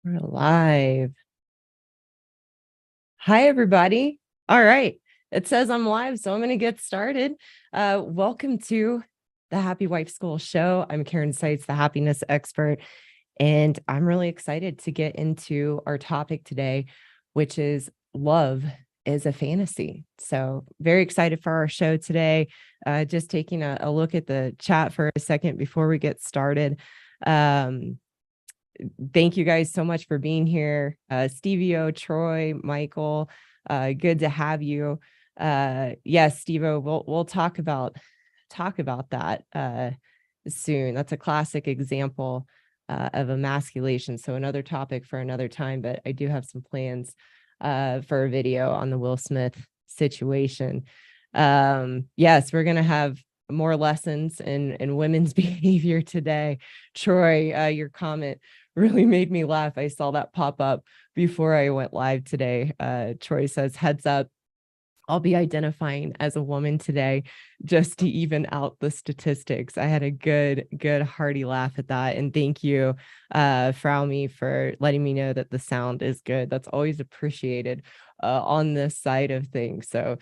We're live. Hi, everybody. All right. It says I'm live, so I'm going to get started. Welcome to the Happy Wife School Show. I'm Karen Seitz, the happiness expert, and I'm really excited to get into our topic today, which is love is a fantasy. So very excited for our show today. Just taking a look at the chat for a second before we get started. Thank you guys so much for being here. Stevie O, Troy, Michael, good to have you. Yes, Steve O, we'll talk about that soon. That's a classic example of emasculation. So another topic for another time, but I do have some plans for a video on the Will Smith situation. Yes, we're gonna have more lessons in women's behavior today. Troy, your comment really made me laugh. I saw that pop up before I went live today. Troy says, heads up, I'll be identifying as a woman today just to even out the statistics. I had a good hearty laugh at that. And thank you, Fraume, for letting me know that the sound is good. That's always appreciated on this side of things. So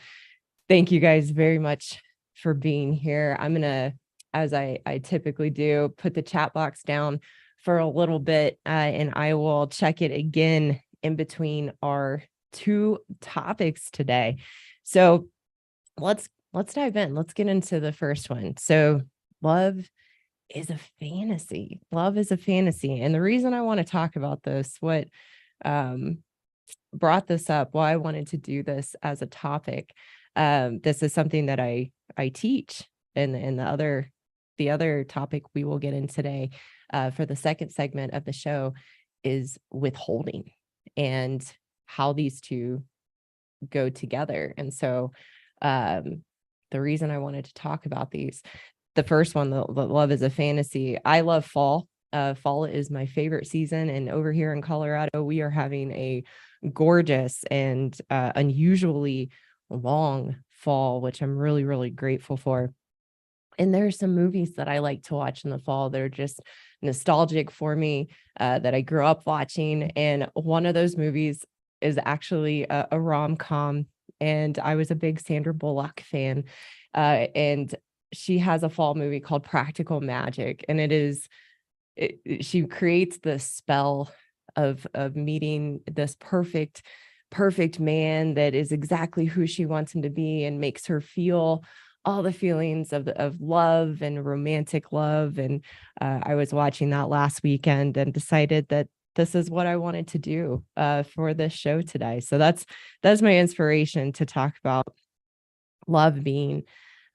thank you guys very much for being here. I'm going to, as I typically do, put the chat box down for a little bit, and I will check it again in between our two topics today. So let's dive in. Let's get into the first one. So love is a fantasy. Love is a fantasy. And the reason I want to talk about this, what brought this up, why I wanted to do this as a topic. This is something that I teach, and the other topic we will get in today for the second segment of the show is withholding and how these two go together. And so the reason I wanted to talk about these, the first one, the love is a fantasy. I love fall. Fall is my favorite season. And over here in Colorado, we are having a gorgeous and unusually long fall, which I'm really, really grateful for. And there's some movies that I like to watch in the fall. They're just nostalgic for me, that I grew up watching. And one of those movies is actually a rom-com. And I was a big Sandra Bullock fan. And she has a fall movie called Practical Magic. And she creates this spell of meeting this perfect man that is exactly who she wants him to be, and makes her feel all the feelings of love and romantic love. And I was watching that last weekend and decided that this is what I wanted to do for this show today. So that's my inspiration to talk about love being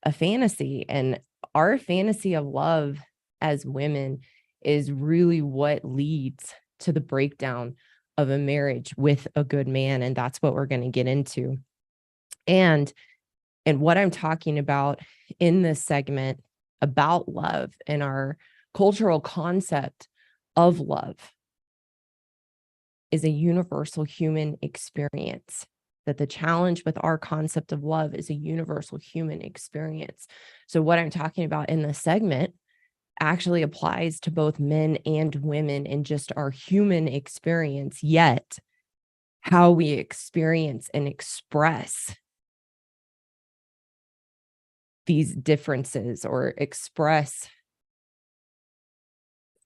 a fantasy. And our fantasy of love as women is really what leads to the breakdown of a marriage with a good man. And that's what we're going to get into. And what I'm talking about in this segment about love and our cultural concept of love is a universal human experience. That the challenge with our concept of love is a universal human experience. So what I'm talking about in this segment actually applies to both men and women in just our human experience, yet how we experience and express these differences or express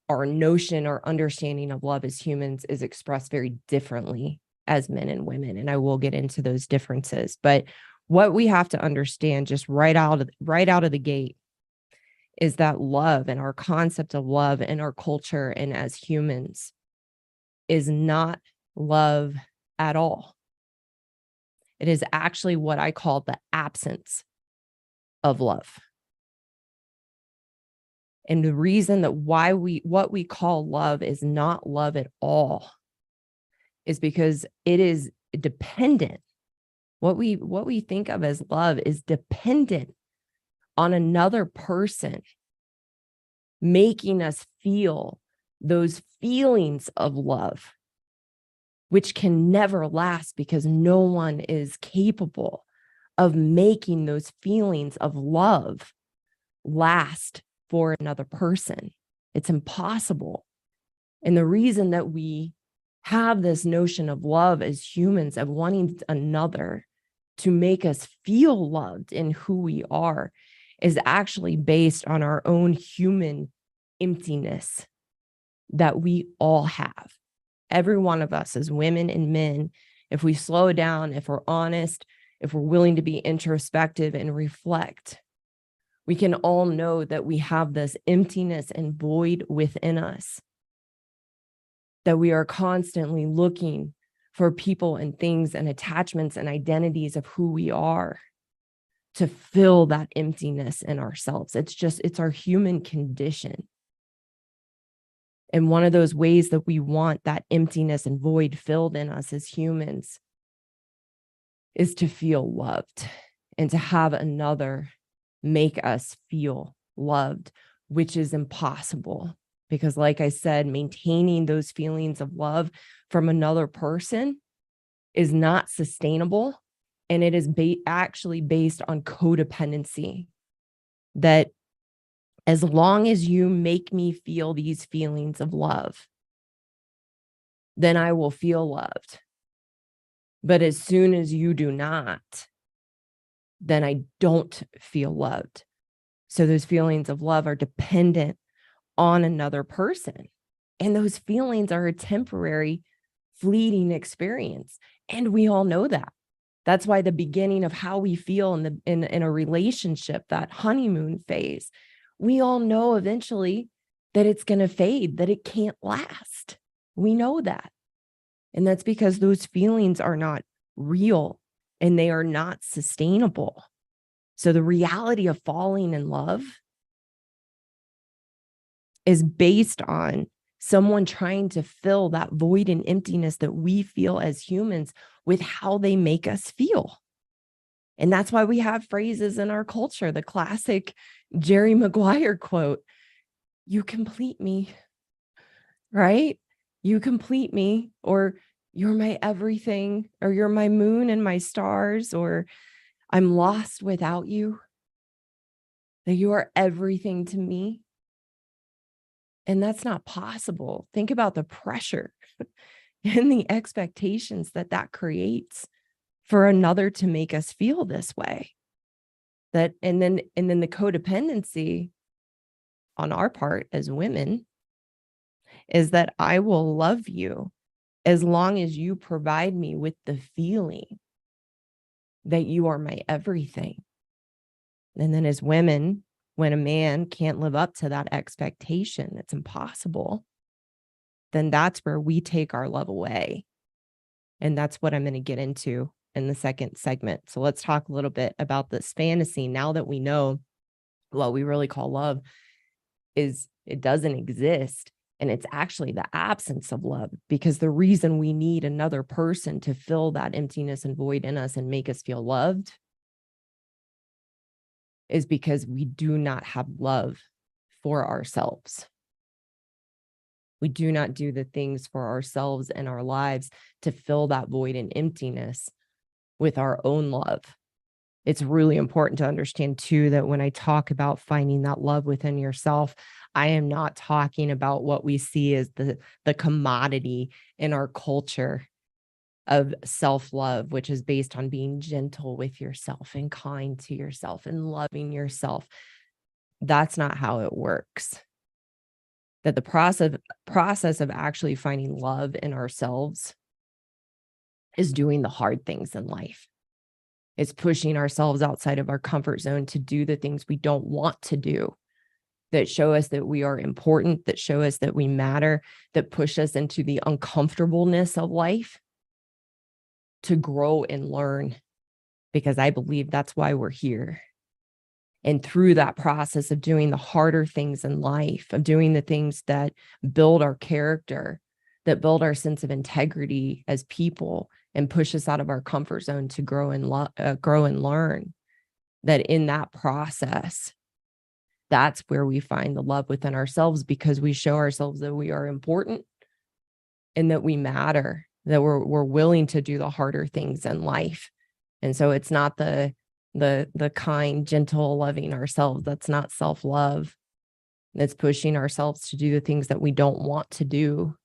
our notion or understanding of love as humans is expressed very differently as men and women. And I will get into those differences. But what we have to understand just right out of the gate is that love and our concept of love and our culture and as humans is not love at all. It is actually what I call the absence of love. And the reason that what we call love is not love at all is because it is dependent. What we think of as love is dependent on another person making us feel those feelings of love, which can never last because no one is capable of making those feelings of love last for another person. It's impossible. And the reason that we have this notion of love as humans, of wanting another to make us feel loved in who we are, is actually based on our own human emptiness that we all have. Every one of us as women and men, if we slow down, if we're honest, if we're willing to be introspective and reflect, we can all know that we have this emptiness and void within us, that we are constantly looking for people and things and attachments and identities of who we are to fill that emptiness in ourselves. It's our human condition. And one of those ways that we want that emptiness and void filled in us as humans is to feel loved and to have another make us feel loved, which is impossible. Because like I said, maintaining those feelings of love from another person is not sustainable. And it is actually based on codependency, that as long as you make me feel these feelings of love, then I will feel loved. But as soon as you do not, then I don't feel loved. So those feelings of love are dependent on another person. And those feelings are a temporary, fleeting experience. And we all know that. That's why the beginning of how we feel in a relationship, that honeymoon phase, we all know eventually that it's going to fade, that it can't last. We know that. And that's because those feelings are not real and they are not sustainable. So the reality of falling in love is based on someone trying to fill that void and emptiness that we feel as humans with how they make us feel. And that's why we have phrases in our culture, the classic Jerry Maguire quote, "You complete me," right? "You complete me," or "You're my everything," or "You're my moon and my stars," or "I'm lost without you," that you are everything to me. And that's not possible. Think about the pressure and the expectations that creates for another to make us feel this way. And then the codependency on our part as women is that I will love you as long as you provide me with the feeling that you are my everything. And then as women, when a man can't live up to that expectation, it's impossible, then that's where we take our love away. And that's what I'm going to get into in the second segment. So let's talk a little bit about this fantasy. Now that we know what we really call love is, it doesn't exist. And it's actually the absence of love, because the reason we need another person to fill that emptiness and void in us and make us feel loved is because we do not have love for ourselves. We do not do the things for ourselves and our lives to fill that void and emptiness with our own love. It's really important to understand too, that when I talk about finding that love within yourself, I am not talking about what we see as the commodity in our culture of self-love, which is based on being gentle with yourself and kind to yourself and loving yourself. That's not how it works. That the process of actually finding love in ourselves is doing the hard things in life. It's pushing ourselves outside of our comfort zone to do the things we don't want to do, that show us that we are important, that show us that we matter, that push us into the uncomfortableness of life to grow and learn, because I believe that's why we're here. And through that process of doing the harder things in life, of doing the things that build our character, that build our sense of integrity as people and push us out of our comfort zone to grow and learn, that in that process, that's where we find the love within ourselves, because we show ourselves that we are important and that we matter, that we're willing to do the harder things in life. And so it's not the kind, gentle, loving ourselves. That's not self-love. It's pushing ourselves to do the things that we don't want to do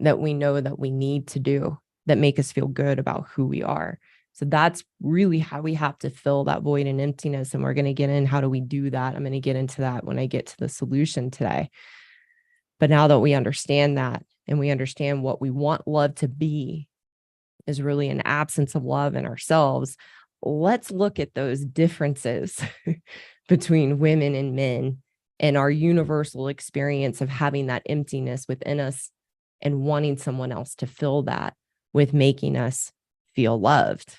that we know that we need to do that make us feel good about who we are. So that's really how we have to fill that void and emptiness. And we're going to get in how do we do that? I'm going to get into that when I get to the solution today. But now that we understand that and we understand what we want love to be is really an absence of love in ourselves, let's look at those differences between women and men and our universal experience of having that emptiness within us and wanting someone else to fill that with making us feel loved.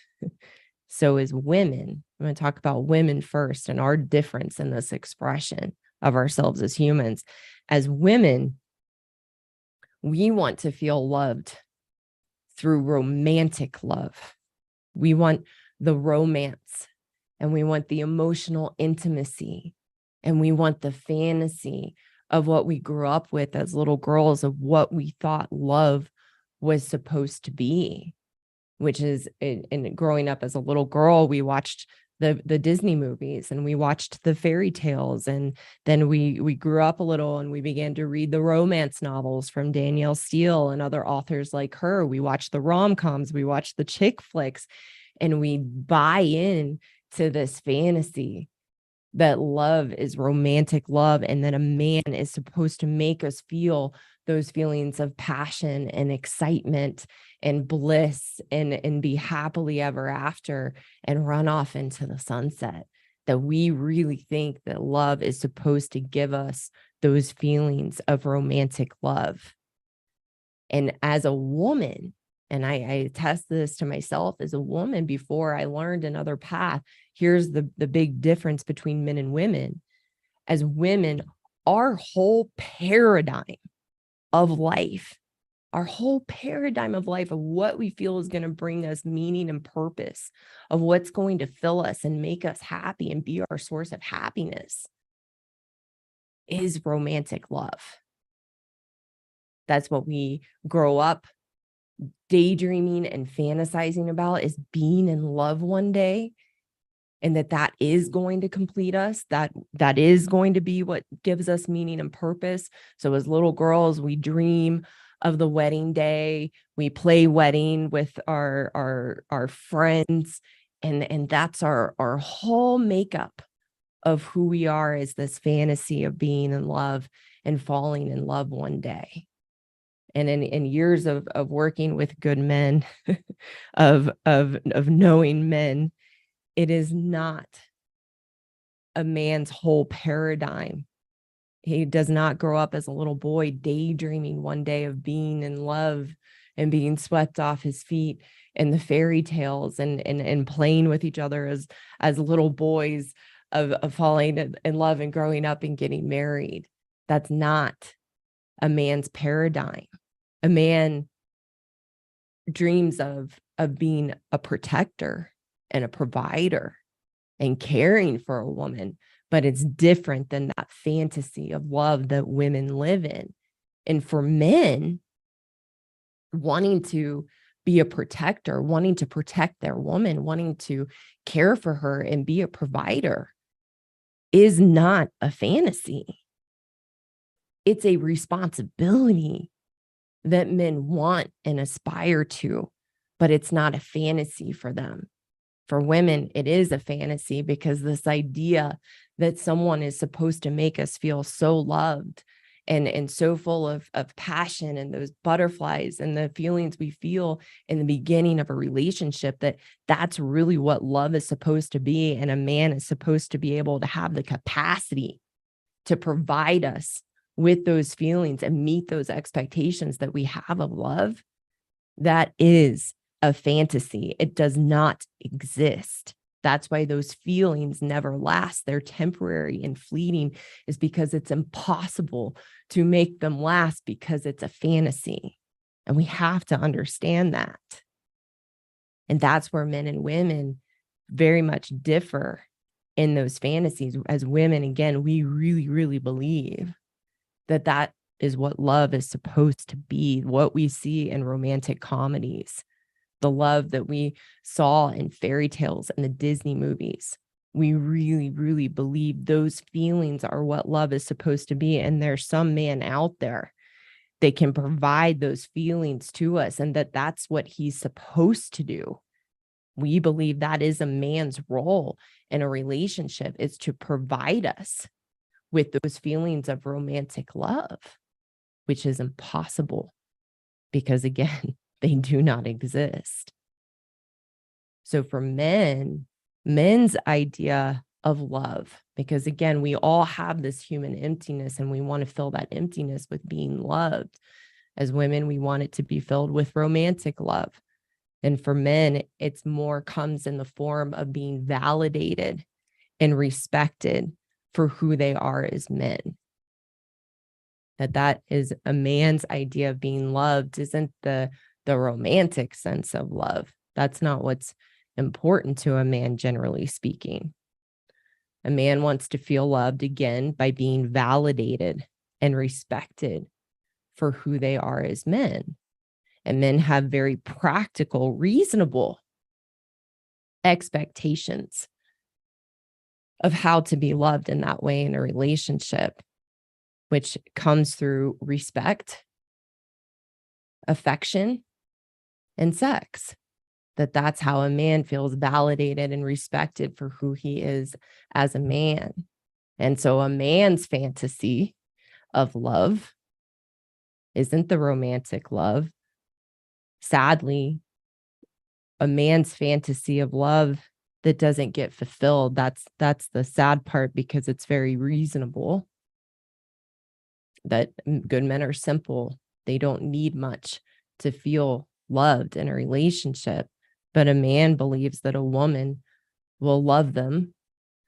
So as women, I'm going to talk about women first and our difference in this expression of ourselves as humans. As women, we want to feel loved through romantic love. We want the romance and we want the emotional intimacy and we want the fantasy of what we grew up with as little girls, of what we thought love was supposed to be, which is in growing up as a little girl, we watched the Disney movies and we watched the fairy tales. And then we grew up a little and we began to read the romance novels from Danielle Steele and other authors like her. We watched the rom-coms, we watched the chick flicks, and we buy in to this fantasy that love is romantic love and that a man is supposed to make us feel those feelings of passion and excitement and bliss and be happily ever after and run off into the sunset. That we really think that love is supposed to give us those feelings of romantic love. And as a woman, and I attest this to myself as a woman before I learned another path, here's the big difference between men and women. As women, our whole paradigm of life, our whole paradigm of life, of what we feel is going to bring us meaning and purpose, of what's going to fill us and make us happy and be our source of happiness, is romantic love. That's what we grow up daydreaming and fantasizing about, is being in love one day, and that is going to complete us, that is going to be what gives us meaning and purpose. So as little girls, we dream of the wedding day, we play wedding with our friends, and that's our whole makeup of who we are, is this fantasy of being in love and falling in love one day. And in years of working with good men, of knowing men, it is not a man's whole paradigm. He does not grow up as a little boy daydreaming one day of being in love and being swept off his feet in the fairy tales and playing with each other as little boys of falling in love and growing up and getting married. That's not a man's paradigm. A man dreams of being a protector and a provider and caring for a woman, but it's different than that fantasy of love that women live in. And for men, wanting to be a protector, wanting to protect their woman, wanting to care for her and be a provider is not a fantasy. It's a responsibility that men want and aspire to, but it's not a fantasy for them. For women, it is a fantasy, because this idea that someone is supposed to make us feel so loved and so full of passion and those butterflies and the feelings we feel in the beginning of a relationship, that's really what love is supposed to be. And a man is supposed to be able to have the capacity to provide us with those feelings and meet those expectations that we have of love. That is a fantasy. It does not exist. That's why those feelings never last. They're temporary and fleeting, is because it's impossible to make them last, because it's a fantasy. And we have to understand that. And that's where men and women very much differ in those fantasies. As women, again, we really, really believe that is what love is supposed to be, what we see in romantic comedies, the love that we saw in fairy tales and the Disney movies. We really, really believe those feelings are what love is supposed to be. And there's some man out there they can provide those feelings to us, and that's what he's supposed to do. We believe that is a man's role in a relationship, is to provide us with those feelings of romantic love, which is impossible because, again, they do not exist. So for men's idea of love, because again, we all have this human emptiness and we want to fill that emptiness with being loved. As women, we want it to be filled with romantic love. And for men, it's more comes in the form of being validated and respected for who they are as men. That is a man's idea of being loved, isn't the romantic sense of love. That's not what's important to a man, generally speaking. A man wants to feel loved, again, by being validated and respected for who they are as men. And men have very practical, reasonable expectations of how to be loved in that way in a relationship, which comes through respect, affection, and sex. That's how a man feels validated and respected for who he is as a man. And so a man's fantasy of love isn't the romantic love. Sadly, a man's fantasy of love that doesn't get fulfilled, that's the sad part, because it's very reasonable. That good men are simple. They don't need much to feel loved in a relationship. But a man believes that a woman will love them,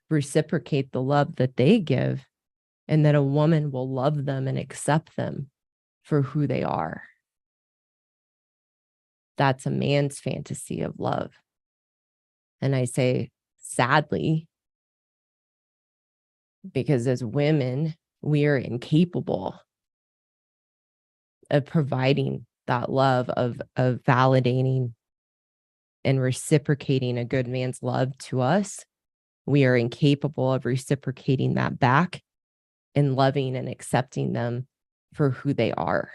reciprocate the love that they give, and that a woman will love them and accept them for who they are. That's a man's fantasy of love. And I say, sadly, because as women, we are incapable of providing that love, of validating and reciprocating a good man's love to us. We are incapable of reciprocating that back and loving and accepting them for who they are.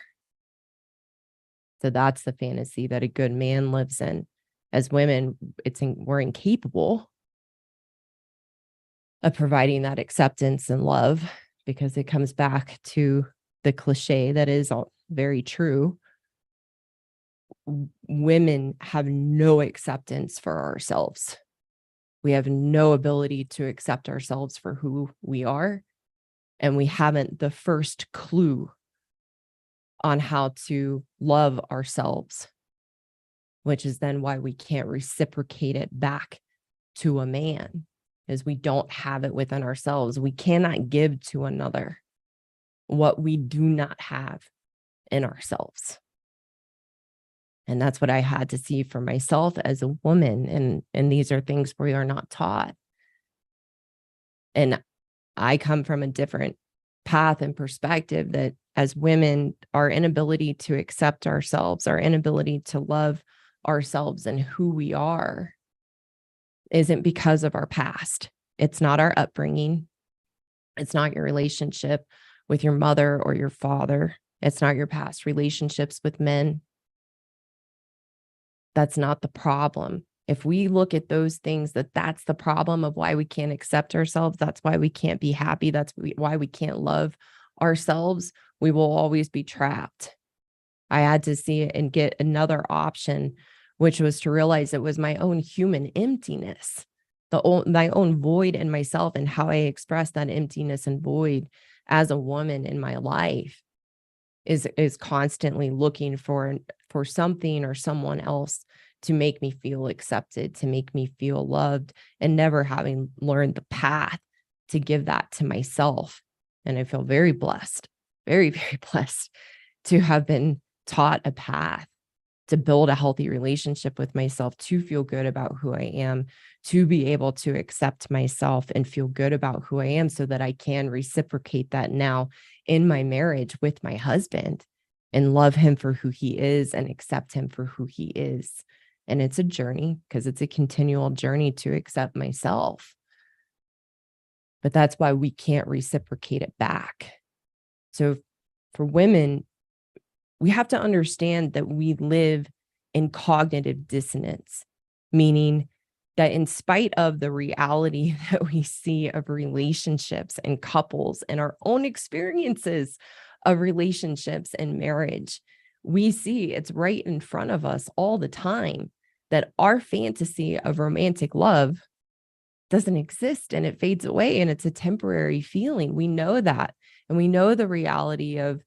So that's the fantasy that a good man lives in. As women, we're incapable of providing that acceptance and love, because it comes back to the cliche that is very true. Women have no acceptance for ourselves. We have no ability to accept ourselves for who we are. And we haven't the first clue on how to love ourselves, which is then why we can't reciprocate it back to a man, is we don't have it within ourselves. We cannot give to another what we do not have in ourselves. And that's what I had to see for myself as a woman. And these are things we are not taught. And I come from a different path and perspective, that as women, our inability to accept ourselves, our inability to love ourselves and who we are, isn't because of our past. It's not our upbringing. It's not your relationship with your mother or your father. It's not your past relationships with men. That's not the problem. If we look at those things, that's the problem of why we can't accept ourselves, that's why we can't be happy, that's why we can't love ourselves, we will always be trapped. I had to see it and get another option, which was to realize it was my own human emptiness, my own void in myself, and how I express that emptiness and void as a woman in my life is constantly looking for something or someone else to make me feel accepted, to make me feel loved, and never having learned the path to give that to myself. And I feel very blessed, very, very blessed to have been taught a path to build a healthy relationship with myself, to feel good about who I am, to be able to accept myself and feel good about who I am, so that I can reciprocate that now in my marriage with my husband and love him for who he is and accept him for who he is. And it's a journey, because it's a continual journey to accept myself. But that's why we can't reciprocate it back. So for women, we have to understand that we live in cognitive dissonance, meaning that in spite of the reality that we see of relationships and couples and our own experiences of relationships and marriage, we see it's right in front of us all the time that our fantasy of romantic love doesn't exist and it fades away and it's a temporary feeling. We know that. And we know the reality of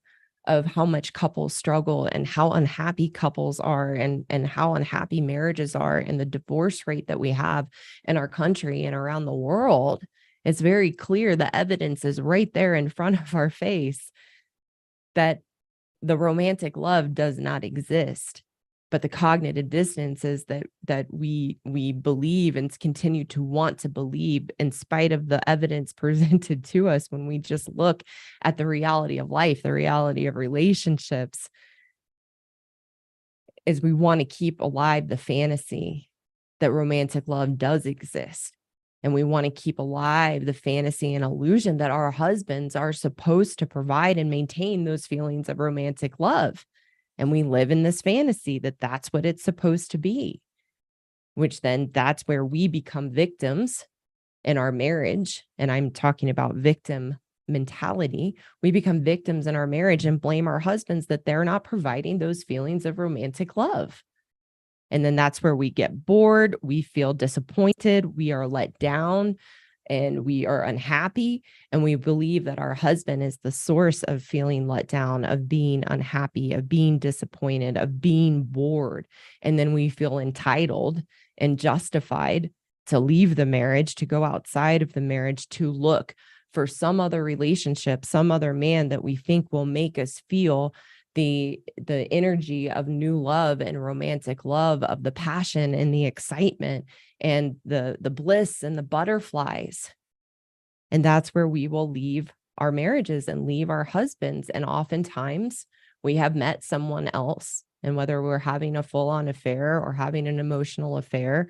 how much couples struggle and how unhappy couples are and how unhappy marriages are and the divorce rate that we have in our country and around the world. It's very clear. The evidence is right there in front of our face that the romantic love does not exist. But the cognitive dissonance is that we believe and continue to want to believe in spite of the evidence presented to us when we just look at the reality of life, the reality of relationships, is we want to keep alive the fantasy that romantic love does exist. And we want to keep alive the fantasy and illusion that our husbands are supposed to provide and maintain those feelings of romantic love. And we live in this fantasy that that's what it's supposed to be, which then that's where we become victims in our marriage. And I'm talking about victim mentality. We become victims in our marriage and blame our husbands that they're not providing those feelings of romantic love. And then that's where we get bored. We feel disappointed. We are let down and we are unhappy. And we believe that our husband is the source of feeling let down, of being unhappy, of being disappointed, of being bored. And then we feel entitled and justified to leave the marriage, to go outside of the marriage, to look for some other relationship, some other man that we think will make us feel the energy of new love and romantic love, of the passion and the excitement and the bliss and the butterflies. And that's where we will leave our marriages and leave our husbands. And oftentimes we have met someone else, and whether we're having a full-on affair or having an emotional affair,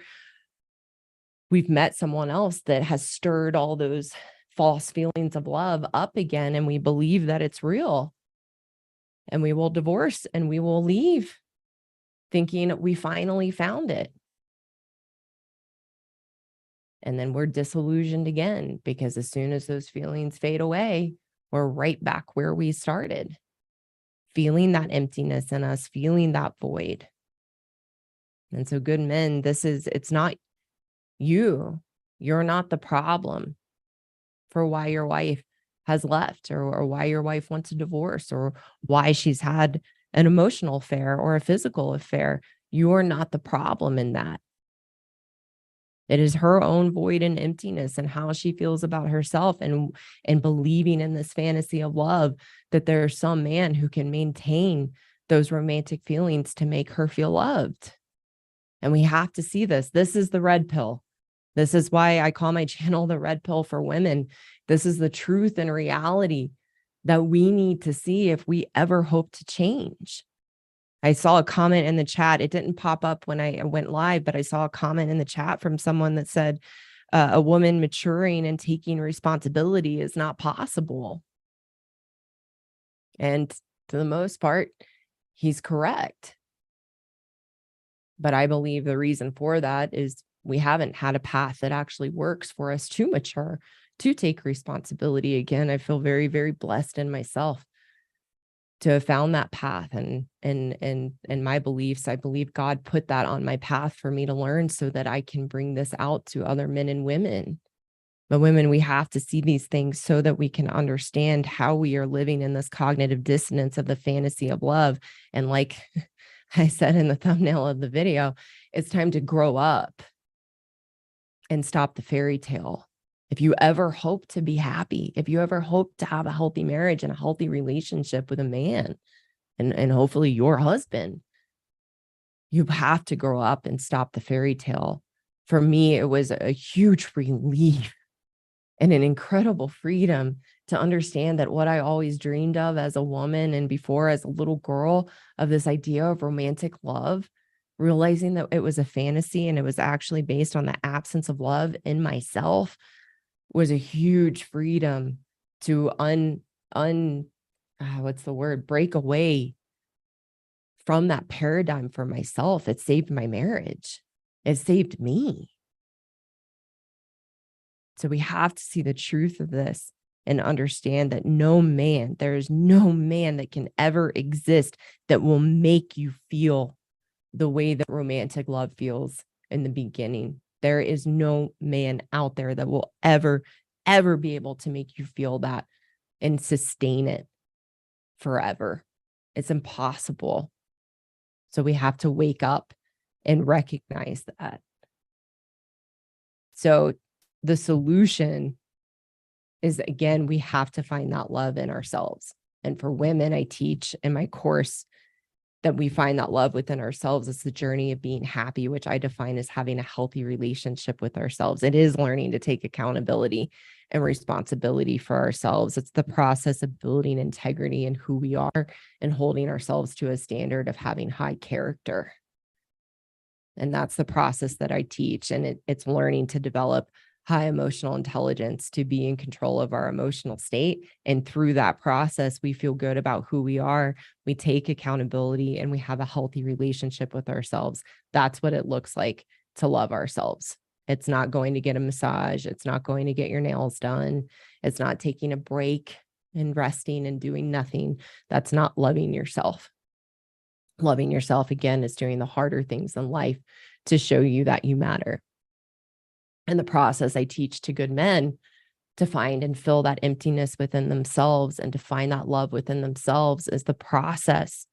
we've met someone else that has stirred all those false feelings of love up again, and we believe that it's real. And we will divorce and we will leave thinking we finally found it. And then we're disillusioned again, because as soon as those feelings fade away, we're right back where we started, feeling that emptiness in us, feeling that void. And so, good men, it's not you. You're not the problem for why your wife has left, or why your wife wants a divorce, or why she's had an emotional affair or a physical affair. You're not the problem in that. It is her own void and emptiness and how she feels about herself, and believing in this fantasy of love that there's some man who can maintain those romantic feelings to make her feel loved. And we have to see this. This is the red pill. This is why I call my channel The Red Pill for Women. This is the truth and reality that we need to see if we ever hope to change. I saw a comment in the chat. It didn't pop up when I went live, but I saw a comment in the chat from someone that said a woman maturing and taking responsibility is not possible. And to the most part, he's correct. But I believe the reason for that is we haven't had a path that actually works for us to mature, to take responsibility. Again, I feel very, very blessed in myself to have found that path, and my beliefs. I believe God put that on my path for me to learn so that I can bring this out to other men and women. But women, we have to see these things so that we can understand how we are living in this cognitive dissonance of the fantasy of love. And like I said in the thumbnail of the video, it's time to grow up and stop the fairy tale. If you ever hope to be happy, if you ever hope to have a healthy marriage and a healthy relationship with a man, and hopefully your husband, you have to grow up and stop the fairy tale. For me, it was a huge relief and an incredible freedom to understand that what I always dreamed of as a woman, and before as a little girl, of this idea of romantic love, realizing that it was a fantasy and it was actually based on the absence of love in myself, was a huge freedom to break away from that paradigm for myself, it saved my marriage. It saved me. So we have to see the truth of this and understand that there is no man that can ever exist that will make you feel the way that romantic love feels in the beginning. There is no man out there that will ever be able to make you feel that and sustain it forever. It's impossible. So we have to wake up and recognize that. So the solution is, again, we have to find that love in ourselves. And for women, I teach in my course that we find that love within ourselves. It's the journey of being happy, which I define as having a healthy relationship with ourselves. It is learning to take accountability and responsibility for ourselves. It's the process of building integrity in who we are and holding ourselves to a standard of having high character. And that's the process that I teach. And it's learning to develop high emotional intelligence to be in control of our emotional state. And through that process, we feel good about who we are. We take accountability and we have a healthy relationship with ourselves. That's what it looks like to love ourselves. It's not going to get a massage. It's not going to get your nails done. It's not taking a break and resting and doing nothing. That's not loving yourself. Loving yourself, again, is doing the harder things in life to show you that you matter. And the process I teach to good men to find and fill that emptiness within themselves and to find that love within themselves is the process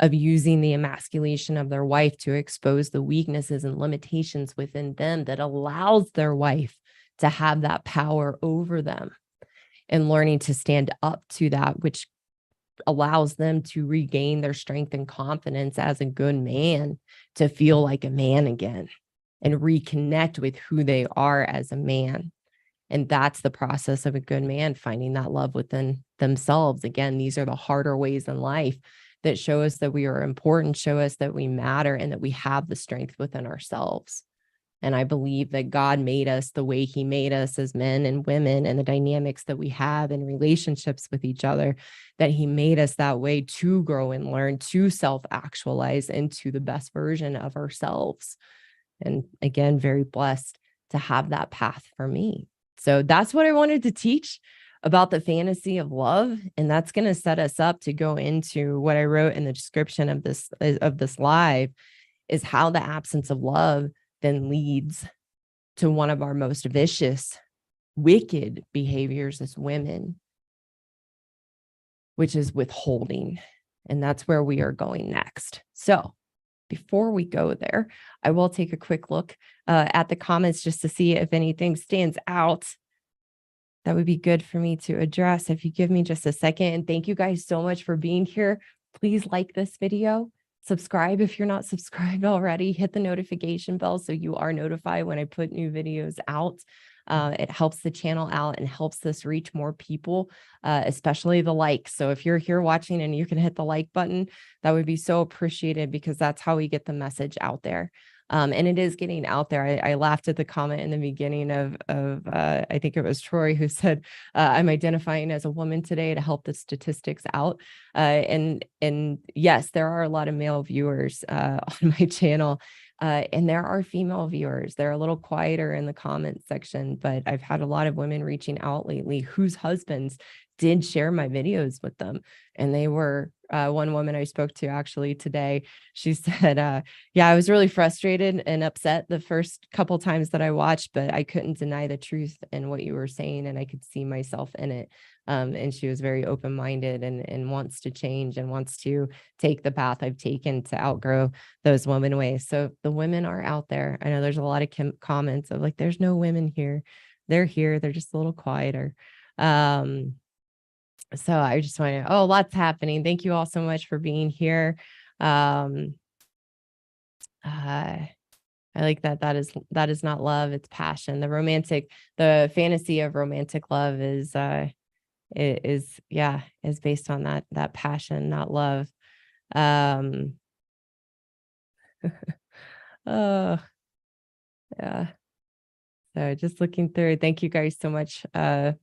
of using the emasculation of their wife to expose the weaknesses and limitations within them that allows their wife to have that power over them, and learning to stand up to that, which allows them to regain their strength and confidence as a good man, to feel like a man again and reconnect with who they are as a man. And that's the process of a good man, finding that love within themselves. Again, these are the harder ways in life that show us that we are important, show us that we matter, and that we have the strength within ourselves. And I believe that God made us the way he made us as men and women, and the dynamics that we have in relationships with each other, that he made us that way to grow and learn, to self-actualize into the best version of ourselves. And again, very blessed to have that path for me. So that's what I wanted to teach about the fantasy of love. And that's going to set us up to go into what I wrote in the description of this live, is how the absence of love then leads to one of our most vicious, wicked behaviors as women, which is withholding. And that's where we are going next. So before we go there, I will take a quick look at the comments just to see if anything stands out that would be good for me to address. If you give me just a second, and thank you guys so much for being here. Please like this video, subscribe if you're not subscribed already, hit the notification bell so you are notified when I put new videos out. It helps the channel out and helps us reach more people, especially the likes. So if you're here watching and you can hit the like button, that would be so appreciated, because that's how we get the message out there. And it is getting out there. I laughed at the comment in the beginning of I think it was Troy who said, I'm identifying as a woman today to help the statistics out. And yes, there are a lot of male viewers on my channel. And there are female viewers. They're a little quieter in the comments section, but I've had a lot of women reaching out lately whose husbands did share my videos with them. And they were, one woman I spoke to actually today, she said, yeah, I was really frustrated and upset the first couple times that I watched, but I couldn't deny the truth in what you were saying, and I could see myself in it. And she was very open-minded and wants to change and wants to take the path I've taken to outgrow those woman ways. So the women are out there. I know there's a lot of comments of like, there's no women here. They're here. They're just a little quieter. So I just want to, lots happening. Thank you all so much for being here. I like that. That is not love. It's passion. The fantasy of romantic love is based on that passion, not love. Oh, yeah. So just looking through, thank you guys so much for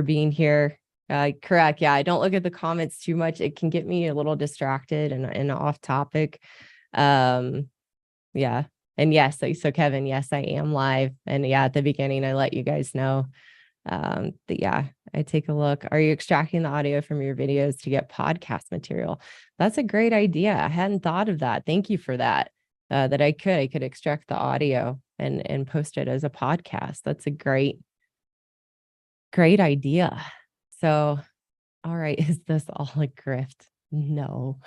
being here. Correct. Yeah, I don't look at the comments too much. It can get me a little distracted and off topic. Yeah. And yes, so Kevin, yes, I am live. And yeah, at the beginning, I let you guys know. But yeah, I take a look. Are you extracting the audio from your videos to get podcast material? That's a great idea. I hadn't thought of that. Thank you for that. That I could extract the audio and post it as a podcast. That's a great idea. So, all right, is this all a grift? No.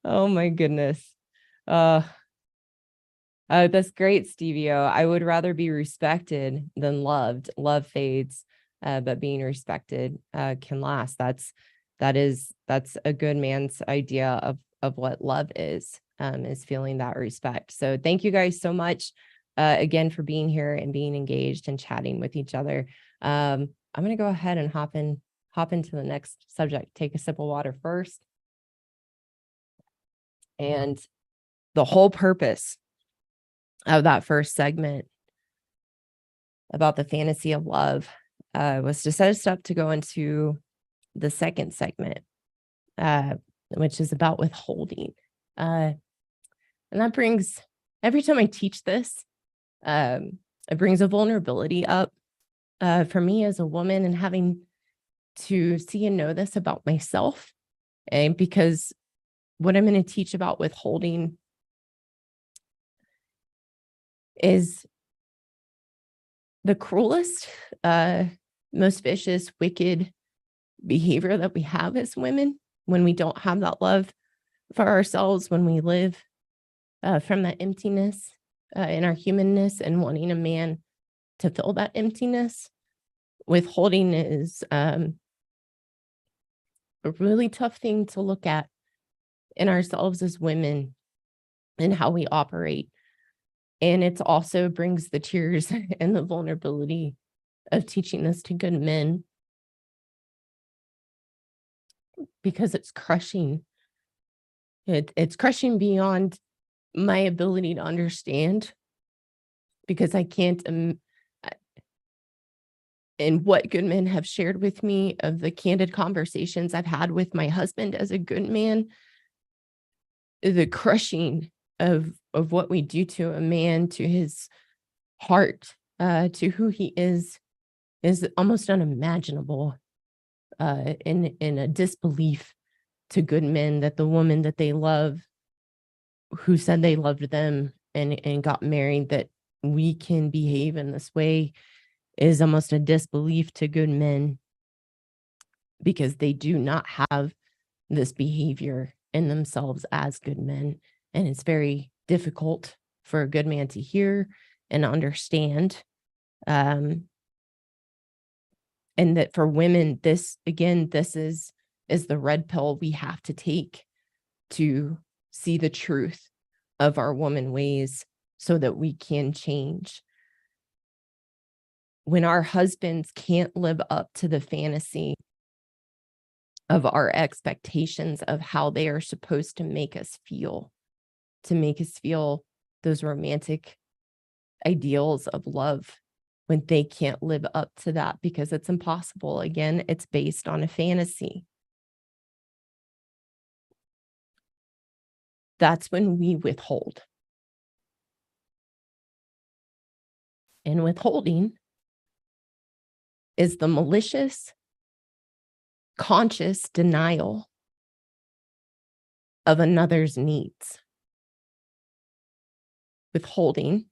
Oh my goodness. Uh that's great, Stevio. I would rather be respected than loved. Love fades, but being respected can last. That's a good man's idea of what love is feeling that respect. So thank you guys so much again for being here and being engaged and chatting with each other. I'm gonna go ahead and hop into the next subject. Take a sip of water first. And the whole purpose of that first segment about the fantasy of love was to set us up to go into the second segment, which is about withholding. And that brings, every time I teach this, it brings a vulnerability up for me as a woman, and having to see and know this about myself. And because what I'm going to teach about withholding is the cruelest, most vicious, wicked behavior that we have as women when we don't have that love for ourselves, when we live from that emptiness in our humanness and wanting a man to fill that emptiness. Withholding is a really tough thing to look at in ourselves as women and how we operate. And it also brings the tears and the vulnerability of teaching this to good men, because it's crushing. It's crushing beyond my ability to understand, because I can't, and what good men have shared with me of the candid conversations I've had with my husband as a good man, the crushing of what we do to a man, to his heart, to who he is almost unimaginable, in a disbelief to good men that the woman that they love, who said they loved them and got married, that we can behave in this way, is almost a disbelief to good men, because they do not have this behavior in themselves as good men. And it's very difficult for a good man to hear and understand. And that for women, this is the red pill we have to take to see the truth of our woman ways so that we can change. When our husbands can't live up to the fantasy of our expectations of how they are supposed to make us feel those romantic ideals of love, when they can't live up to that because it's impossible. Again, it's based on a fantasy. That's when we withhold. And withholding is the malicious, conscious denial of another's needs. Withholding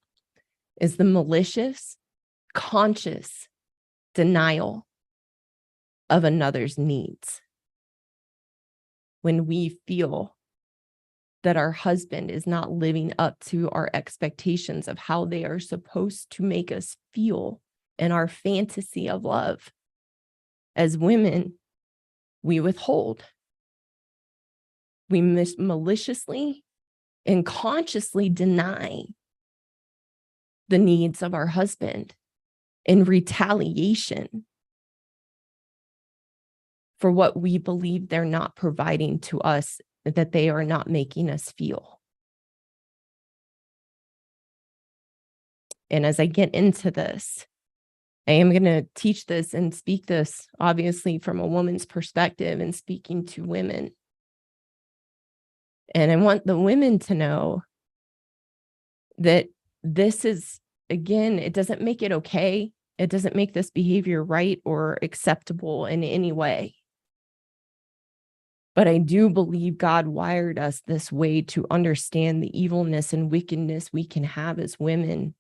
is the malicious, conscious denial of another's needs. When we feel that our husband is not living up to our expectations of how they are supposed to make us feel in our fantasy of love, as women, we withhold. We maliciously and consciously deny the needs of our husband in retaliation for what we believe they're not providing to us, that they are not making us feel. And as I get into this, I am going to teach this and speak this, obviously, from a woman's perspective and speaking to women. And I want the women to know that this is, again, it doesn't make it okay. It doesn't make this behavior right or acceptable in any way. But I do believe God wired us this way to understand the evilness and wickedness we can have as women,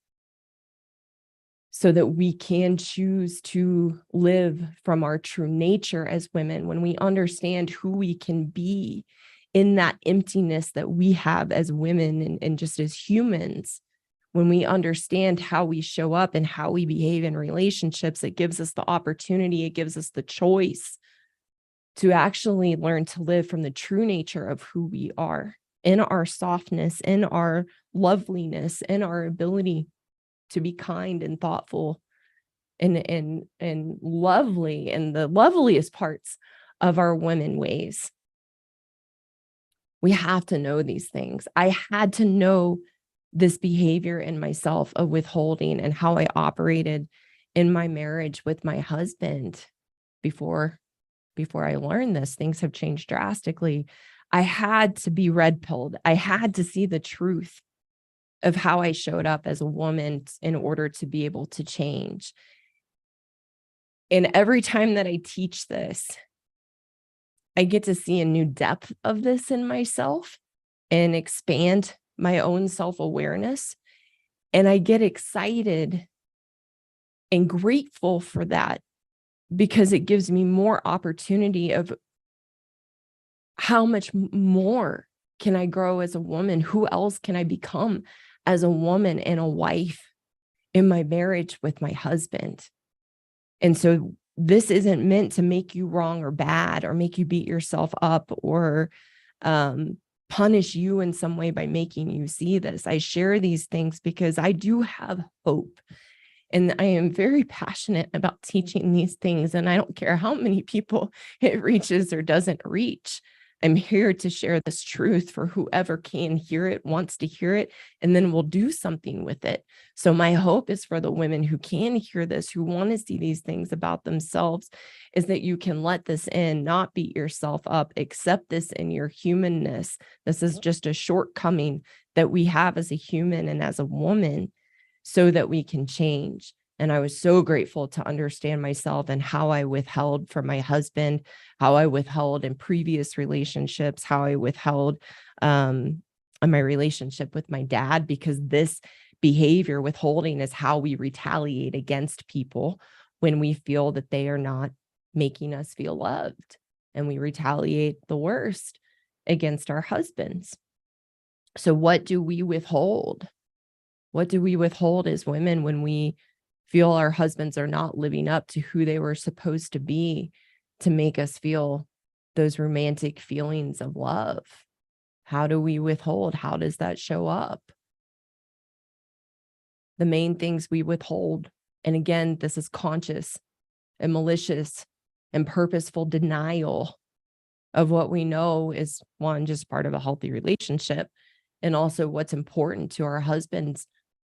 so that we can choose to live from our true nature as women. When we understand who we can be in that emptiness that we have as women and just as humans, when we understand how we show up and how we behave in relationships, it gives us the opportunity, it gives us the choice to actually learn to live from the true nature of who we are, in our softness, in our loveliness, in our ability to be kind and thoughtful and lovely, and the loveliest parts of our women ways. We have to know these things. I had to know this behavior in myself of withholding and how I operated in my marriage with my husband before I learned this. Things have changed drastically. I had to be red pilled. I had to see the truth of how I showed up as a woman in order to be able to change. And every time that I teach this, I get to see a new depth of this in myself and expand my own self-awareness. And I get excited and grateful for that, because it gives me more opportunity of how much more can I grow as a woman? Who else can I become as a woman and a wife in my marriage with my husband? And so this isn't meant to make you wrong or bad or make you beat yourself up or punish you in some way by making you see this. I share these things because I do have hope. And I am very passionate about teaching these things. And I don't care how many people it reaches or doesn't reach. I'm here to share this truth for whoever can hear it, wants to hear it, and then we'll do something with it. So my hope is for the women who can hear this, who want to see these things about themselves, is that you can let this in, not beat yourself up, accept this in your humanness. This is just a shortcoming that we have as a human and as a woman, so that we can change. And I was so grateful to understand myself and how I withheld from my husband, how I withheld in previous relationships, how I withheld in my relationship with my dad, because this behavior, withholding, is how we retaliate against people when we feel that they are not making us feel loved. And we retaliate the worst against our husbands. So what do we withhold? What do we withhold as women when we feel our husbands are not living up to who they were supposed to be to make us feel those romantic feelings of love? How do we withhold? How does that show up? The main things we withhold, and again, this is conscious and malicious and purposeful denial of what we know is, one, just part of a healthy relationship, and also what's important to our husbands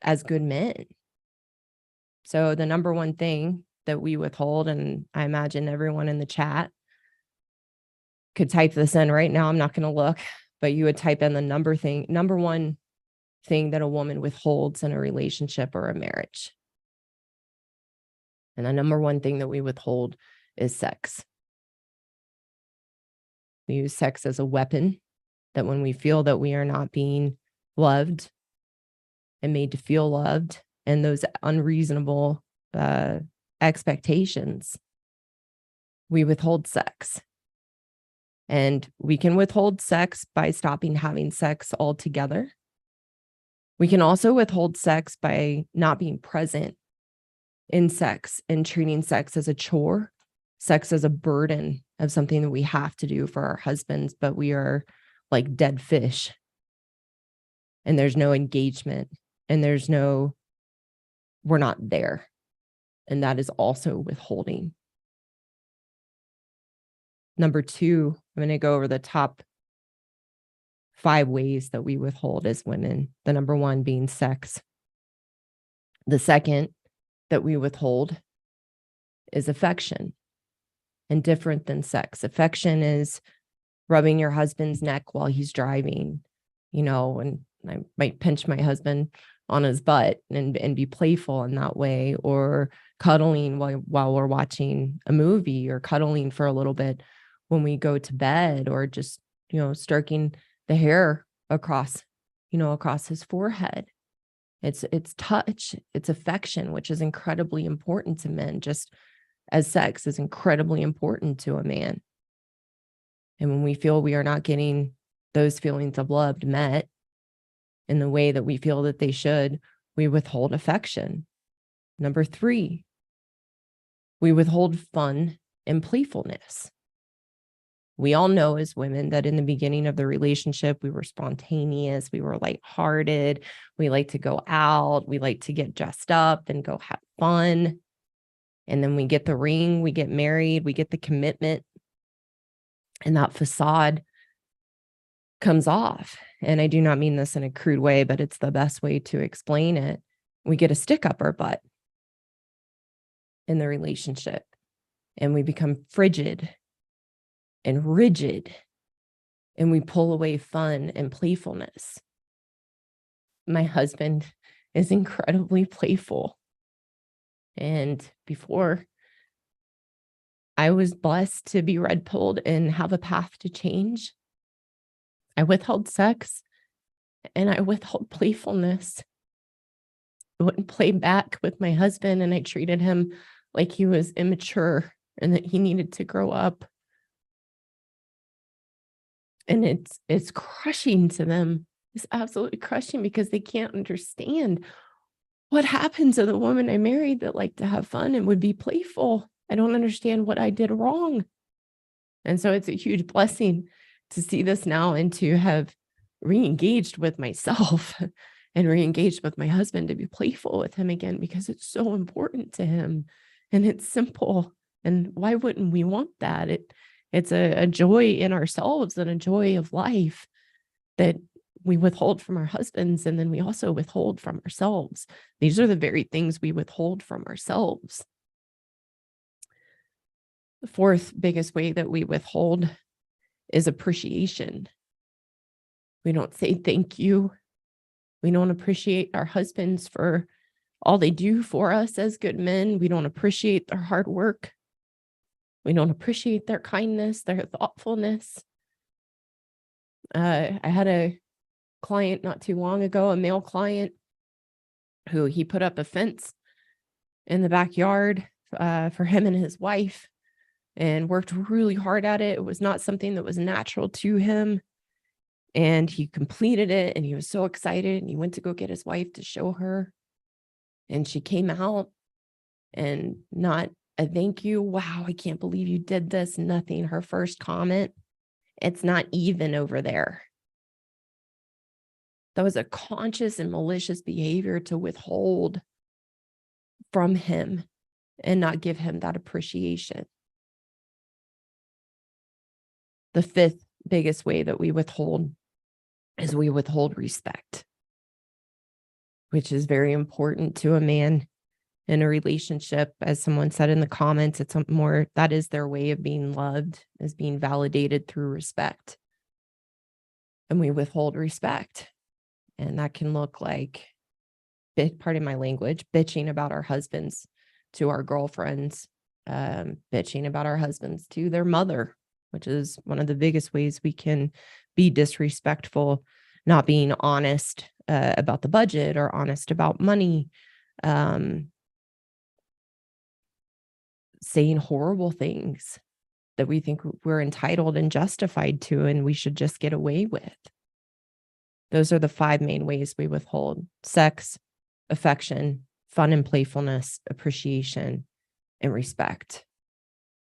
as good men. So the number one thing that we withhold, and I imagine everyone in the chat could type this in right now, I'm not going to look, but you would type in the number one thing that a woman withholds in a relationship or a marriage. And the number one thing that we withhold is sex. We use sex as a weapon, that when we feel that we are not being loved and made to feel loved, and those unreasonable expectations, we withhold sex. And we can withhold sex by stopping having sex altogether. We can also withhold sex by not being present in sex and treating sex as a chore, sex as a burden of something that we have to do for our husbands, but we are like dead fish. And there's no engagement, and we're not there. And that is also withholding. Number two, I'm going to go over the top 5 ways that we withhold as women. The number one being sex. The second that we withhold is affection, and different than sex. Affection is rubbing your husband's neck while he's driving, and I might pinch my husband on his butt and be playful in that way, or cuddling while we're watching a movie, or cuddling for a little bit when we go to bed, or just, stroking the hair across his forehead. It's touch, it's affection, which is incredibly important to men, just as sex is incredibly important to a man. And when we feel we are not getting those feelings of love met in the way that we feel that they should, we withhold affection. Number 3, we withhold fun and playfulness. We all know as women that in the beginning of the relationship, we were spontaneous, we were lighthearted, we like to go out, we like to get dressed up and go have fun. And then we get the ring, we get married, we get the commitment, and that facade comes off. And I do not mean this in a crude way, but it's the best way to explain it. We get a stick up our butt in the relationship, and we become frigid and rigid, and we pull away fun and playfulness. My husband is incredibly playful. And before I was blessed to be red pilled and have a path to change, I withheld sex and I withheld playfulness. I wouldn't play back with my husband, and I treated him like he was immature and that he needed to grow up. And it's crushing to them. It's absolutely crushing because they can't understand what happened to the woman I married that liked to have fun and would be playful. I don't understand what I did wrong. And so it's a huge blessing to see this now and to have re-engaged with myself and re-engaged with my husband to be playful with him again, because it's so important to him and it's simple. And why wouldn't we want that? It's a joy in ourselves and a joy of life that we withhold from our husbands, and then we also withhold from ourselves. These are the very things we withhold from ourselves. The 4th biggest way that we withhold is appreciation. We don't say thank you. We don't appreciate our husbands for all they do for us as good men. We don't appreciate their hard work. We don't appreciate their kindness, their thoughtfulness. I had a client not too long ago, a male client, who he put up a fence in the backyard for him and his wife and worked really hard at it. It was not something that was natural to him. And he completed it and he was so excited, and he went to go get his wife to show her. And she came out and not a thank you. Wow, I can't believe you did this. Nothing. Her first comment, it's not even over there. That was a conscious and malicious behavior to withhold from him and not give him that appreciation. The 5th biggest way that we withhold is we withhold respect, which is very important to a man in a relationship. As someone said in the comments, it's more, that is their way of being loved, is being validated through respect. And we withhold respect. And that can look like, pardon my language, bitching about our husbands to our girlfriends, bitching about our husbands to their mother, which is one of the biggest ways we can be disrespectful, not being honest about the budget or honest about money, saying horrible things that we think we're entitled and justified to, and we should just get away with. Those are the 5 main ways we withhold: sex, affection, fun and playfulness, appreciation, and respect.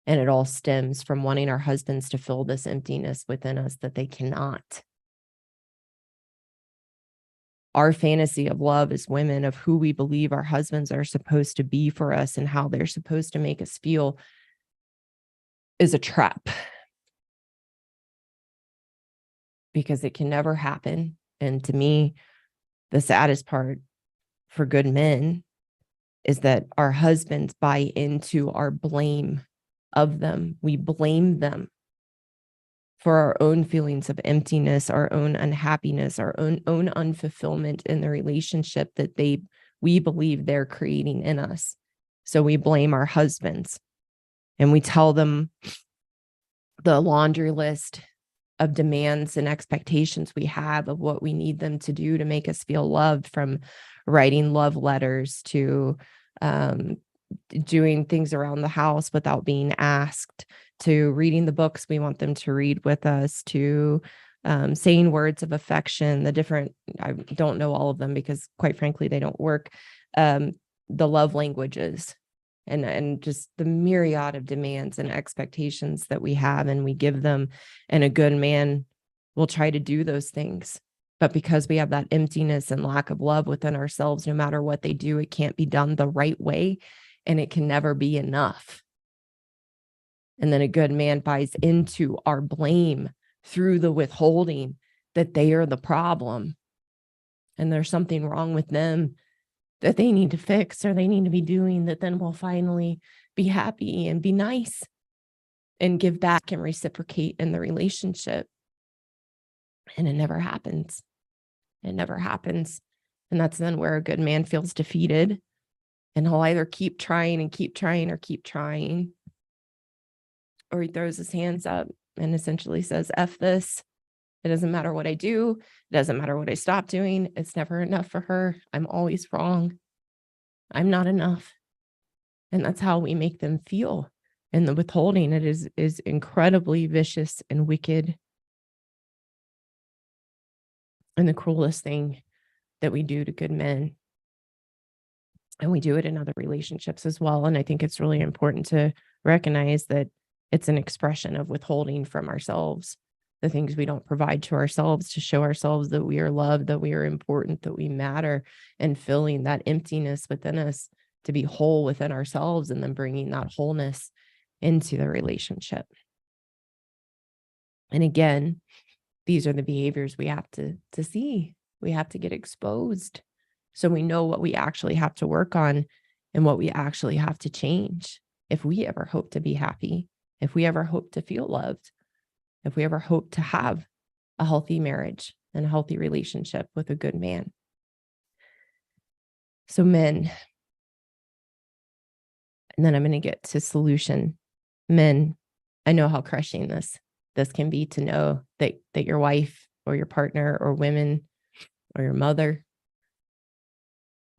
And it all stems from wanting our husbands to fill this emptiness within us that they cannot. Our fantasy of love as women, of who we believe our husbands are supposed to be for us and how they're supposed to make us feel, is a trap. Because it can never happen. And to me, the saddest part for good men is that our husbands buy into our blame of them. We blame them for our own feelings of emptiness, our own unhappiness, our own unfulfillment in the relationship that we believe they're creating in us. So we blame our husbands and we tell them the laundry list of demands and expectations we have of what we need them to do to make us feel loved, from writing love letters to doing things around the house without being asked, to reading the books we want them to read with us, to saying words of affection, I don't know all of them because quite frankly, they don't work. The love languages and just the myriad of demands and expectations that we have and we give them. And a good man will try to do those things. But because we have that emptiness and lack of love within ourselves, no matter what they do, it can't be done the right way and it can never be enough. And then a good man buys into our blame through the withholding that they are the problem and there's something wrong with them that they need to fix or they need to be doing, that then we'll finally be happy and be nice and give back and reciprocate in the relationship. And it never happens. It never happens. And that's then where a good man feels defeated and he'll either keep trying and keep trying or keep trying, or he throws his hands up and essentially says, F this. It doesn't matter what I do. It doesn't matter what I stop doing. It's never enough for her. I'm always wrong. I'm not enough. And that's how we make them feel. And the withholding, it is incredibly vicious and wicked. And the cruelest thing that we do to good men. And we do it in other relationships as well. And I think it's really important to recognize that it's an expression of withholding from ourselves, the things we don't provide to ourselves to show ourselves that we are loved, that we are important, that we matter, and filling that emptiness within us to be whole within ourselves and then bringing that wholeness into the relationship. And again, these are the behaviors we have to see. We have to get exposed so we know what we actually have to work on and what we actually have to change if we ever hope to be happy, if we ever hope to feel loved, if we ever hope to have a healthy marriage and a healthy relationship with a good man. So men, and then I'm going to get to solution. Men, I know how crushing this can be, to know that your wife or your partner or women or your mother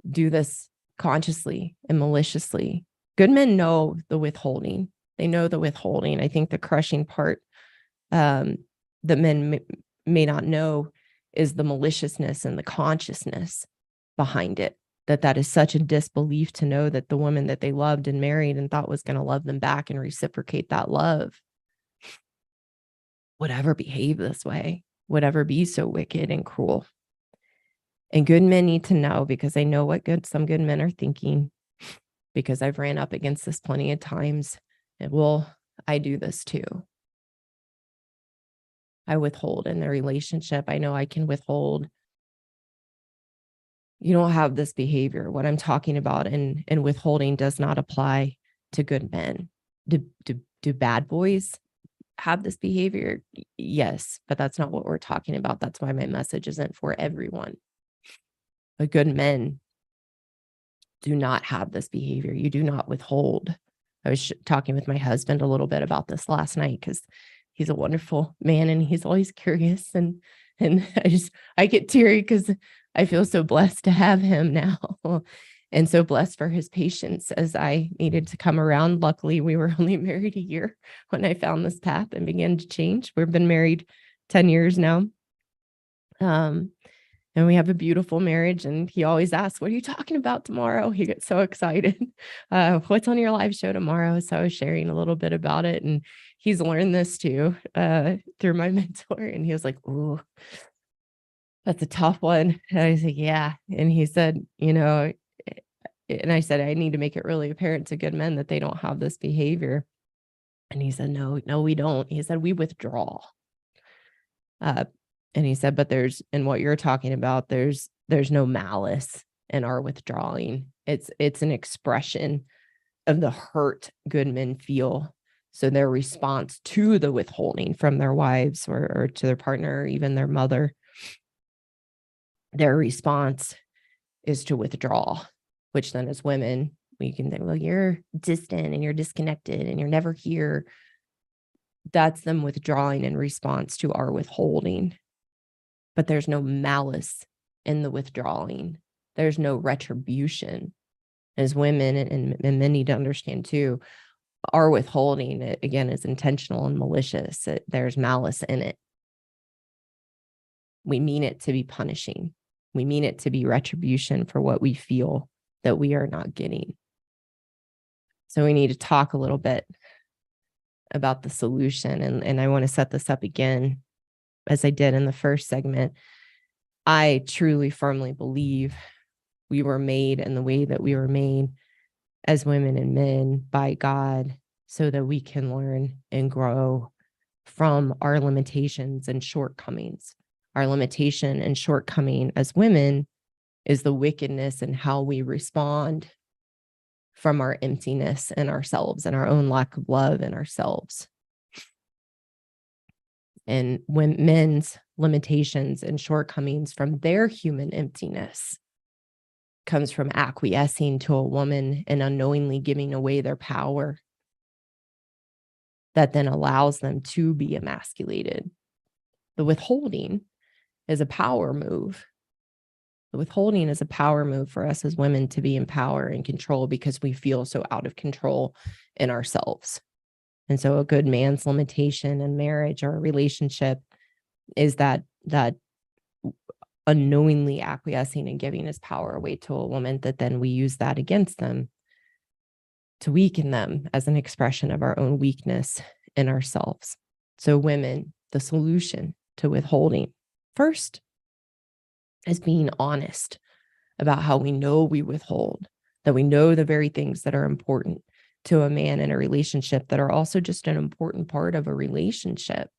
do this consciously and maliciously. Good men know the withholding. They know the withholding. I think the crushing part that men may not know is the maliciousness and the consciousness behind it. That is such a disbelief to know that the woman that they loved and married and thought was going to love them back and reciprocate that love would ever behave this way, would ever be so wicked and cruel. And good men need to know, because I know what some good men are thinking, because I've ran up against this plenty of times. And I do this too. I withhold in the relationship. I know I can withhold. You don't have this behavior. What I'm talking about in withholding does not apply to good men. Do bad boys have this behavior? Yes, but that's not what we're talking about. That's why my message isn't for everyone. But good men do not have this behavior. You do not withhold. I was talking with my husband a little bit about this last night because he's a wonderful man and he's always curious, and I get teary because I feel so blessed to have him now and so blessed for his patience as I needed to come around. Luckily, we were only married a year when I found this path and began to change. We've been married 10 years now. And we have a beautiful marriage. And he always asks, what are you talking about tomorrow? He gets so excited. What's on your live show tomorrow? So I was sharing a little bit about it. And he's learned this too, through my mentor. And he was like, ooh, that's a tough one. And I was like, yeah. And he said, and I said, I need to make it really apparent to good men that they don't have this behavior. And he said, no, we don't. He said, we withdraw. And he said, but in what you're talking about, there's no malice in our withdrawing. It's an expression of the hurt good men feel. So their response to the withholding from their wives or to their partner, or even their mother, their response is to withdraw, which then as women, we can think, well, you're distant and you're disconnected and you're never here. That's them withdrawing in response to our withholding. But there's no malice in the withdrawing. There's no retribution. As women and men need to understand too, our withholding, again, is intentional and malicious. There's malice in it. We mean it to be punishing. We mean it to be retribution for what we feel that we are not getting. So we need to talk a little bit about the solution. And I want to set this up again, as I did in the first segment. I truly, firmly believe we were made in the way that we were made as women and men by God, so that we can learn and grow from our limitations and shortcomings. Our limitation and shortcoming as women is the wickedness and how we respond from our emptiness in ourselves and our own lack of love in ourselves. And when men's limitations and shortcomings from their human emptiness comes from acquiescing to a woman and unknowingly giving away their power, that then allows them to be emasculated. The withholding is a power move. The withholding is a power move for us as women to be in power and control, because we feel so out of control in ourselves. And so a good man's limitation in marriage or a relationship is that unknowingly acquiescing and giving his power away to a woman, that then we use that against them to weaken them as an expression of our own weakness in ourselves. So women, the solution to withholding, first, is being honest about how we know we withhold, that we know the very things that are important to a man in a relationship that are also just an important part of a relationship.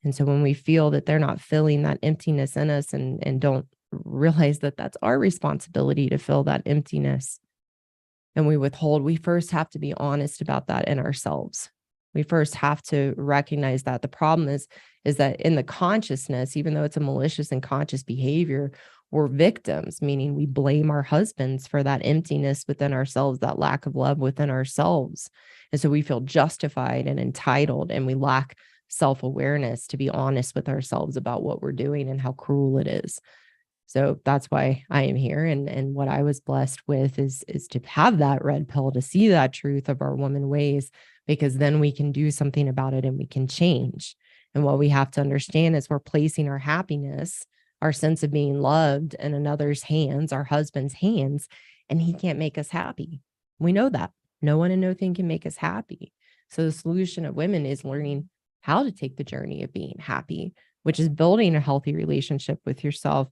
And so when we feel that they're not filling that emptiness in us and don't realize that that's our responsibility to fill that emptiness, and we withhold, we first have to be honest about that in ourselves. We first have to recognize that. The problem is that in the consciousness, even though it's a malicious and conscious behavior, we're victims, meaning we blame our husbands for that emptiness within ourselves, that lack of love within ourselves. And so we feel justified and entitled, and we lack self-awareness to be honest with ourselves about what we're doing and how cruel it is. So that's why I am here. And what I was blessed with is to have that red pill, to see that truth of our woman ways, because then we can do something about it and we can change. And what we have to understand is we're placing our happiness, our sense of being loved, in another's hands, our husband's hands, and he can't make us happy. We know that. No one and no thing can make us happy. So the solution of women is learning how to take the journey of being happy, which is building a healthy relationship with yourself,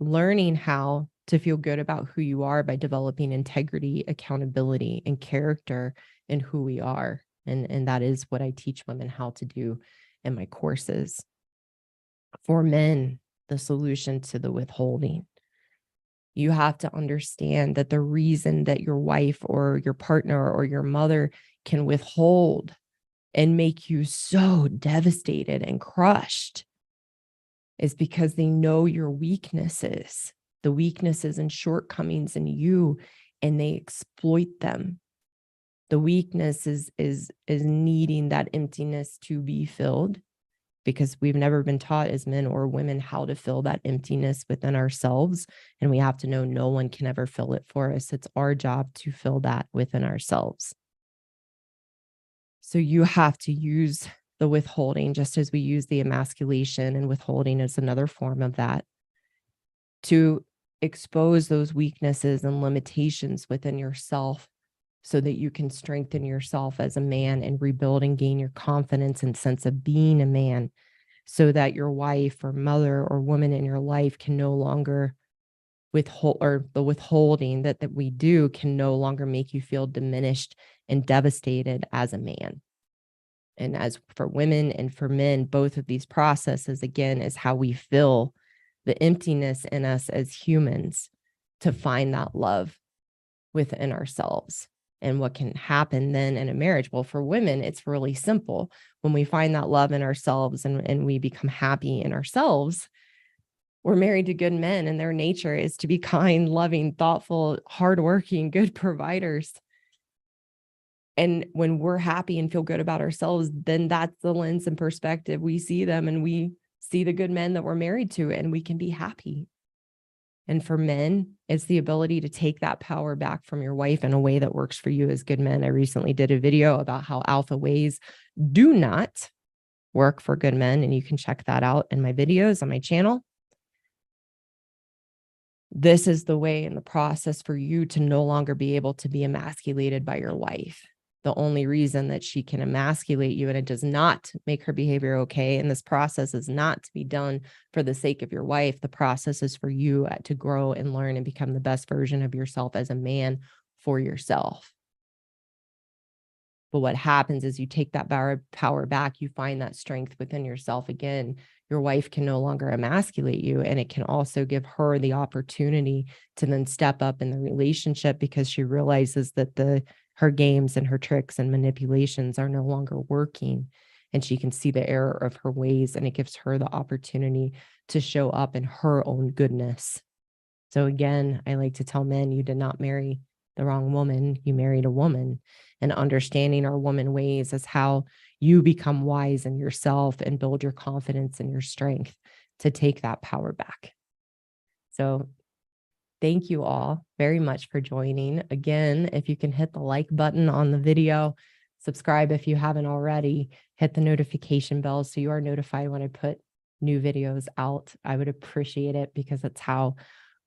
learning how to feel good about who you are by developing integrity, accountability, and character in who we are. And that is what I teach women how to do in my courses. For men, the solution to the withholding, you have to understand that the reason that your wife or your partner or your mother can withhold and make you so devastated and crushed is because they know your weaknesses, the weaknesses and shortcomings in you, and they exploit them. The weakness is needing that emptiness to be filled, because we've never been taught as men or women how to fill that emptiness within ourselves. And we have to know no one can ever fill it for us. It's our job to fill that within ourselves. So you have to use the withholding, just as we use the emasculation, and withholding is another form of that, to expose those weaknesses and limitations within yourself, so that you can strengthen yourself as a man and rebuild and gain your confidence and sense of being a man, so that your wife or mother or woman in your life can no longer withhold, or the withholding that we do can no longer make you feel diminished and devastated as a man. And as for women and for men, both of these processes, again, is how we fill the emptiness in us as humans to find that love. within ourselves. And what can happen then in a marriage? Well, for women, it's really simple. When we find that love in ourselves and we become happy in ourselves, we're married to good men, and their nature is to be kind, loving, thoughtful, hardworking, good providers. And when we're happy and feel good about ourselves, then that's the lens and perspective we see them, and we see the good men that we're married to, and we can be happy. And for men, it's the ability to take that power back from your wife in a way that works for you as good men. I recently did a video about how alpha ways do not work for good men, and you can check that out in my videos on my channel. This is the way in the process for you to no longer be able to be emasculated by your wife. The only reason that she can emasculate you, and it does not make her behavior okay, and this process is not to be done for the sake of your wife. The process is for you to grow and learn and become the best version of yourself as a man for yourself. But what happens is you take that power back, you find that strength within yourself again. Your wife can no longer emasculate you, and it can also give her the opportunity to then step up in the relationship, because she realizes that her games and her tricks and manipulations are no longer working, and she can see the error of her ways, and it gives her the opportunity to show up in her own goodness. So again, I like to tell men, you did not marry the wrong woman, you married a woman. And understanding our woman ways is how you become wise in yourself and build your confidence and your strength to take that power back. So thank you all very much for joining. Again, if you can hit the like button on the video, subscribe if you haven't already, hit the notification bell so you are notified when I put new videos out. I would appreciate it, because it's how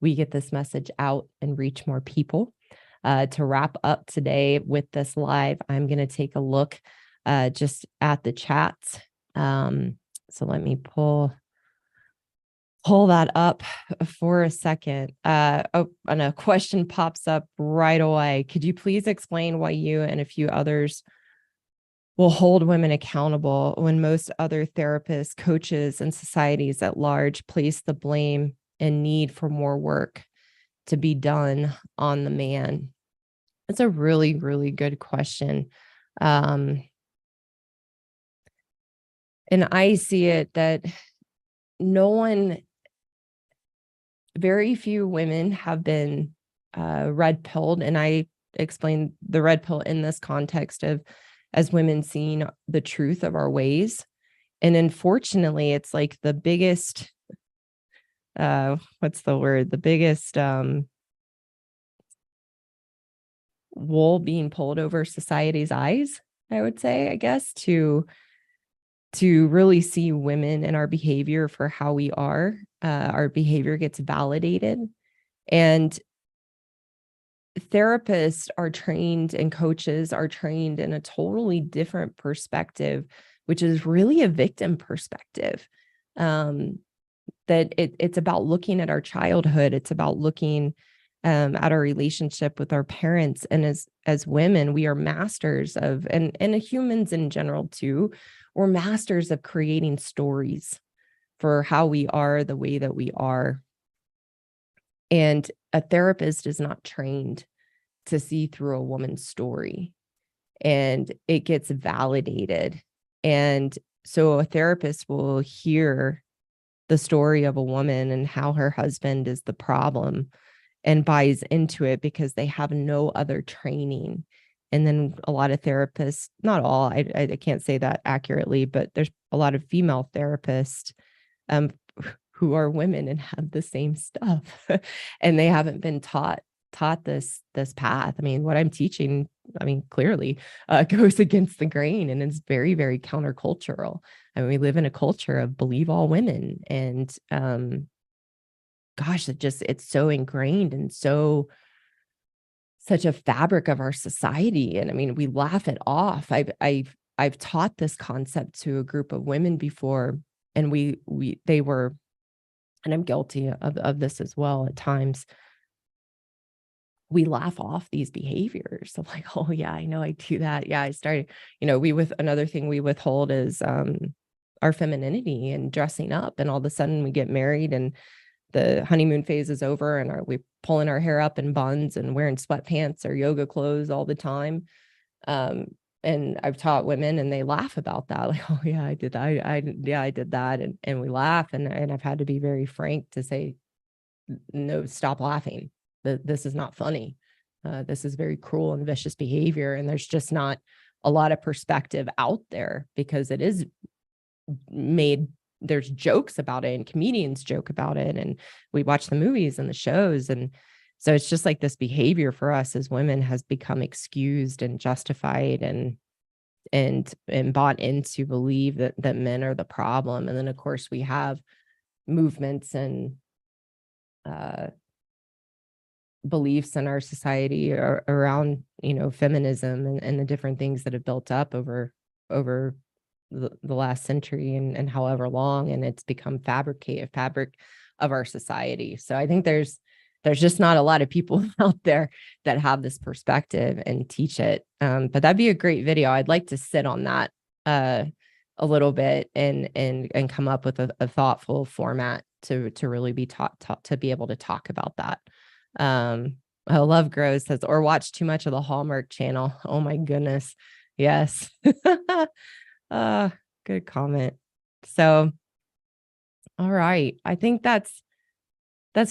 we get this message out and reach more people. To wrap up today with this live, I'm going to take a look just at the chats. So let me pull that up for a second. And a question pops up right away. Could you please explain why you and a few others will hold women accountable when most other therapists, coaches, and societies at large place the blame and need for more work to be done on the man? It's a really, really good question. And I see it that very few women have been red pilled. And I explained the red pill in this context of, as women, seeing the truth of our ways. And unfortunately, it's like the biggest, what's the word? The biggest wool being pulled over society's eyes, I would say, I guess, to really see women and our behavior for how we are. Our behavior gets validated, and therapists are trained and coaches are trained in a totally different perspective, which is really a victim perspective. That it's about looking at our childhood. It's about looking at our relationship with our parents. And as women, we are masters of, and humans in general too, we're masters of creating stories for how we are the way that we are. And a therapist is not trained to see through a woman's story, and it gets validated. And so a therapist will hear the story of a woman and how her husband is the problem and buys into it because they have no other training. And then a lot of therapists, not all, I can't say that accurately, but there's a lot of female therapists who are women and have the same stuff and they haven't been taught this path. I mean, what I'm teaching, clearly goes against the grain, and it's very, very countercultural. I mean, we live in a culture of believe all women, and gosh, it's so ingrained and such a fabric of our society. And I mean, we laugh it off. I've taught this concept to a group of women before, and they were, and I'm guilty of this as well at times. We laugh off these behaviors. So like, oh yeah, I know I do that. Yeah, I started, another thing we withhold is our femininity and dressing up. And all of a sudden we get married and the honeymoon phase is over and are we pulling our hair up in buns and wearing sweatpants or yoga clothes all the time? And I've taught women and they laugh about that. Like, oh yeah, I did that. I did that. And we laugh. And I've had to be very frank to say, no, stop laughing. This is not funny. This is very cruel and vicious behavior. And there's just not a lot of perspective out there because it is made, there's jokes about it and comedians joke about it. And we watch the movies and the shows. And so it's just like this behavior for us as women has become excused and justified and bought into believe that men are the problem. And then of course we have movements and beliefs in our society around, feminism and the different things that have built up over the last century and however long, and it's become fabric of our society. So I think there's just not a lot of people out there that have this perspective and teach it. But that'd be a great video. I'd like to sit on that a little bit and come up with a thoughtful format to really be taught to be able to talk about that. I love Grows says, or watch too much of the Hallmark Channel. Oh my goodness. Yes. Good comment. So, all right. I think that's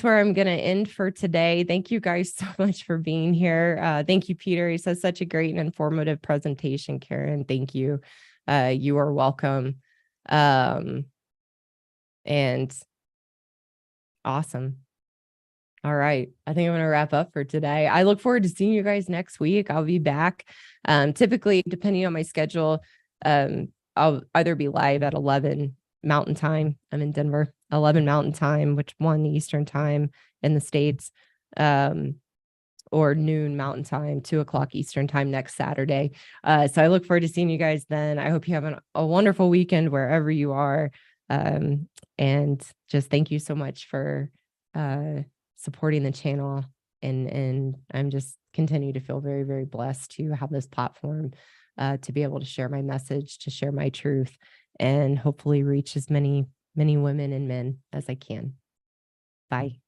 where I'm going to end for today. Thank you guys so much for being here. Thank you, Peter. He says such a great and informative presentation, Karen. Thank you. You are welcome. And awesome. All right. I think I'm going to wrap up for today. I look forward to seeing you guys next week. I'll be back. Typically, depending on my schedule, I'll either be live at 11 Mountain Time. I'm in Denver, 11 Mountain Time, which 1 Eastern Time in the States, or noon Mountain Time, 2:00 Eastern Time next Saturday. So I look forward to seeing you guys then. I hope you have a wonderful weekend wherever you are. And just thank you so much for supporting the channel. And I'm just continue to feel very, very blessed to have this platform to be able to share my message, to share my truth, and hopefully reach as many women and men as I can. Bye.